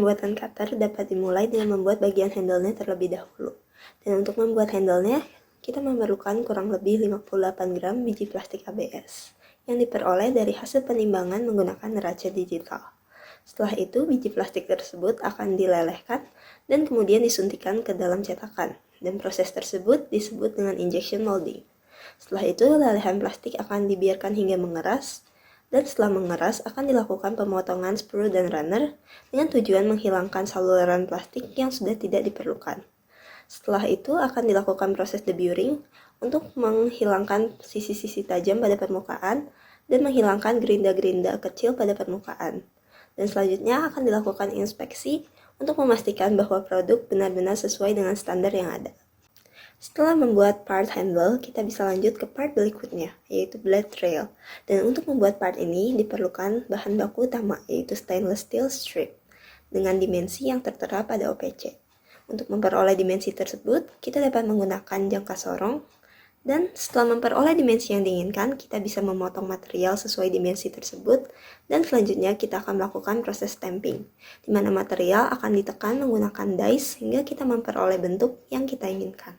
pembuatan cutter dapat dimulai dengan membuat bagian handle-nya terlebih dahulu. Dan untuk membuat handle-nya, kita memerlukan kurang lebih 58 gram biji plastik ABS yang diperoleh dari hasil penimbangan menggunakan neraca digital. Setelah itu, biji plastik tersebut akan dilelehkan dan kemudian disuntikkan ke dalam cetakan, dan proses tersebut disebut dengan injection molding. Setelah itu, lelehan plastik akan dibiarkan hingga mengeras, dan setelah mengeras akan dilakukan pemotongan sprue dan runner dengan tujuan menghilangkan saluran plastik yang sudah tidak diperlukan. Setelah itu akan dilakukan proses deburring untuk menghilangkan sisi-sisi tajam pada permukaan dan menghilangkan gerinda-gerinda kecil pada permukaan. Dan selanjutnya akan dilakukan inspeksi untuk memastikan bahwa produk benar-benar sesuai dengan standar yang ada. Setelah membuat part handle, kita bisa lanjut ke part berikutnya, yaitu blade rail. Dan untuk membuat part ini diperlukan bahan baku utama, yaitu stainless steel strip, dengan dimensi yang tertera pada OPC. Untuk memperoleh dimensi tersebut, kita dapat menggunakan jangka sorong, dan setelah memperoleh dimensi yang diinginkan, kita bisa memotong material sesuai dimensi tersebut, dan selanjutnya kita akan melakukan proses stamping, di mana material akan ditekan menggunakan dies sehingga kita memperoleh bentuk yang kita inginkan.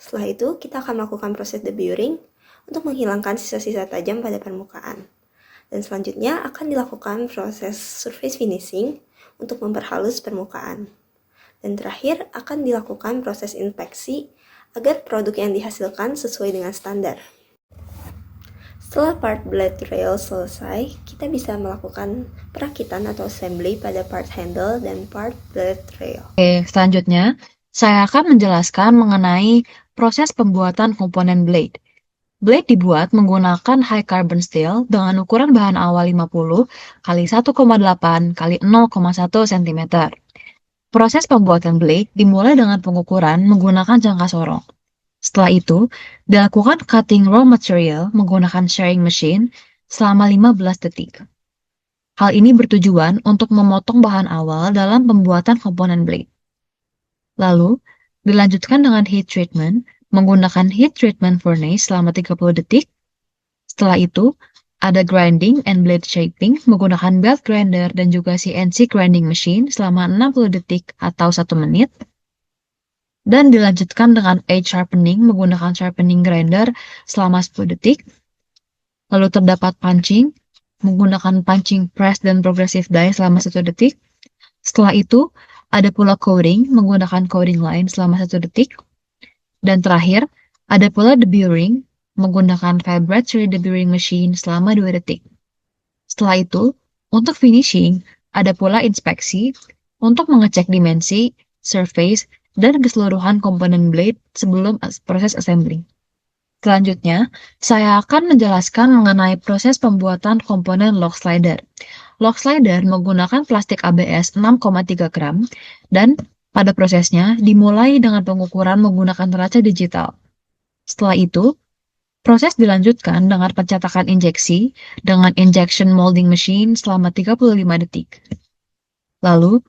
Setelah itu, kita akan melakukan proses deburring untuk menghilangkan sisa-sisa tajam pada permukaan. Dan selanjutnya akan dilakukan proses surface finishing untuk memperhalus permukaan. Dan terakhir akan dilakukan proses inspeksi agar produk yang dihasilkan sesuai dengan standar. Setelah part blade rail selesai, kita bisa melakukan perakitan atau assembly pada part handle dan part blade rail. Oke, selanjutnya saya akan menjelaskan mengenai proses pembuatan komponen blade. Blade dibuat menggunakan high carbon steel dengan ukuran bahan awal 50 x 1,8 x 0,1 cm. Proses pembuatan blade dimulai dengan pengukuran menggunakan jangka sorong. Setelah itu, dilakukan cutting raw material menggunakan shearing machine selama 15 detik. Hal ini bertujuan untuk memotong bahan awal dalam pembuatan komponen blade. Lalu, dilanjutkan dengan heat treatment menggunakan heat treatment furnace selama 30 detik. Setelah itu, ada grinding and blade shaping menggunakan belt grinder dan juga CNC grinding machine selama 60 detik atau 1 menit. Dan dilanjutkan dengan edge sharpening menggunakan sharpening grinder selama 10 detik. Lalu terdapat punching menggunakan punching press dan progressive die selama 1 detik. Setelah itu, ada pula coating menggunakan coating line selama 1 detik. Dan terakhir, ada pula deburring menggunakan vibratory deburring machine selama 2 detik. Setelah itu, untuk finishing, ada pula inspeksi untuk mengecek dimensi, surface, dan keseluruhan komponen blade sebelum proses assembly. Selanjutnya, saya akan menjelaskan mengenai proses pembuatan komponen lock slider. Lock slider menggunakan plastik ABS 6,3 gram dan pada prosesnya dimulai dengan pengukuran menggunakan neraca digital. Setelah itu, proses dilanjutkan dengan pencetakan injeksi dengan injection molding machine selama 35 detik. Lalu,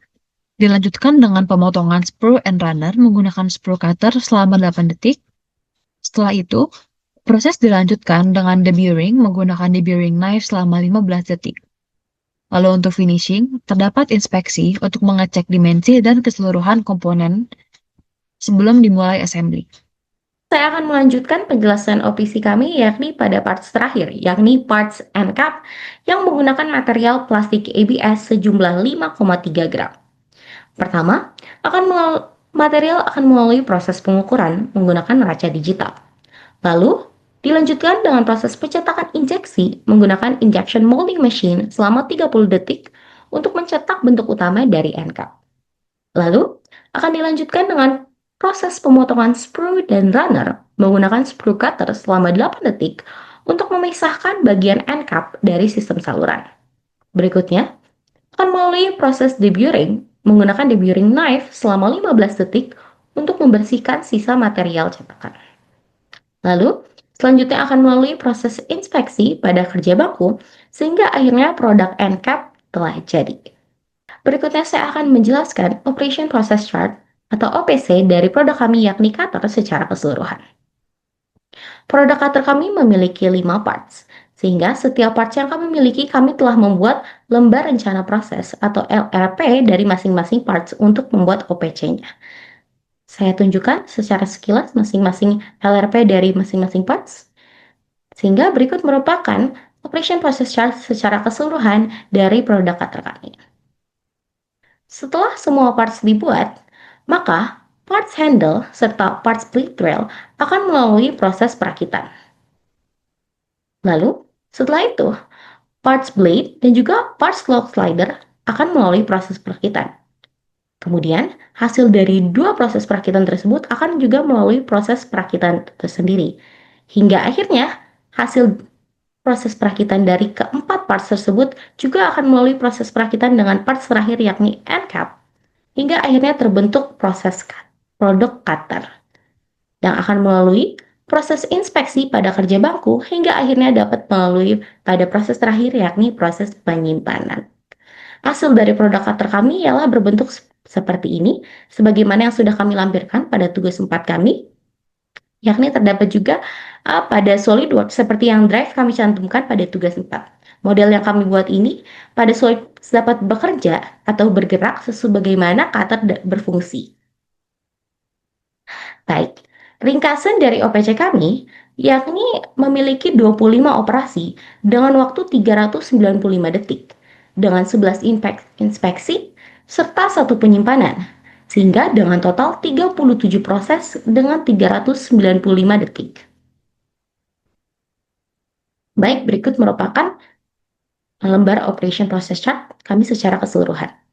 dilanjutkan dengan pemotongan sprue and runner menggunakan sprue cutter selama 8 detik. Setelah itu, proses dilanjutkan dengan deburring menggunakan deburring knife selama 15 detik. Lalu untuk finishing, terdapat inspeksi untuk mengecek dimensi dan keseluruhan komponen sebelum dimulai assembly. Saya akan melanjutkan penjelasan OPC kami yakni pada parts terakhir, yakni parts end cap yang menggunakan material plastik ABS sejumlah 5,3 gram. Pertama, material akan melalui proses pengukuran menggunakan neraca digital. Lalu, dilanjutkan dengan proses pencetakan injeksi menggunakan injection molding machine selama 30 detik untuk mencetak bentuk utama dari end cap. Lalu, akan dilanjutkan dengan proses pemotongan sprue dan runner menggunakan sprue cutter selama 8 detik untuk memisahkan bagian end cap dari sistem saluran. Berikutnya, akan melalui proses deburring menggunakan deburring knife selama 15 detik untuk membersihkan sisa material cetakan. Lalu, selanjutnya akan melalui proses inspeksi pada kerja baku sehingga akhirnya produk end cap telah jadi. Berikutnya saya akan menjelaskan Operation Process Chart atau OPC dari produk kami yakni cutter secara keseluruhan. Produk cutter kami memiliki 5 parts, Sehingga setiap parts yang kami miliki, kami telah membuat lembar rencana proses atau LRP dari masing-masing parts untuk membuat OPC-nya. Saya tunjukkan secara sekilas masing-masing LRP dari masing-masing parts. Sehingga berikut merupakan operation process chart secara keseluruhan dari produk cutter kami. Setelah semua parts dibuat, maka parts handle serta parts bleed trail akan melalui proses perakitan. Lalu, setelah itu, parts blade dan juga parts lock slider akan melalui proses perakitan. Kemudian, hasil dari dua proses perakitan tersebut akan juga melalui proses perakitan tersendiri. Hingga akhirnya, hasil proses perakitan dari keempat parts tersebut juga akan melalui proses perakitan dengan parts terakhir yakni end cap. Hingga akhirnya terbentuk proses produk cutter yang akan melalui proses inspeksi pada kerja bangku hingga akhirnya dapat melalui pada proses terakhir yakni proses penyimpanan. Hasil dari produk cutter kami ialah berbentuk seperti ini, sebagaimana yang sudah kami lampirkan pada tugas 4 kami, yakni terdapat juga pada SolidWorks seperti yang drive kami cantumkan pada tugas 4. Model yang kami buat ini pada SolidWorks dapat bekerja atau bergerak sebagaimana cutter berfungsi. Baik, ringkasan dari OPC kami yakni memiliki 25 operasi dengan waktu 395 detik, dengan 11 inspeksi, serta 1 penyimpanan, sehingga dengan total 37 proses dengan 395 detik. Baik, berikut merupakan lembar operation process chart kami secara keseluruhan.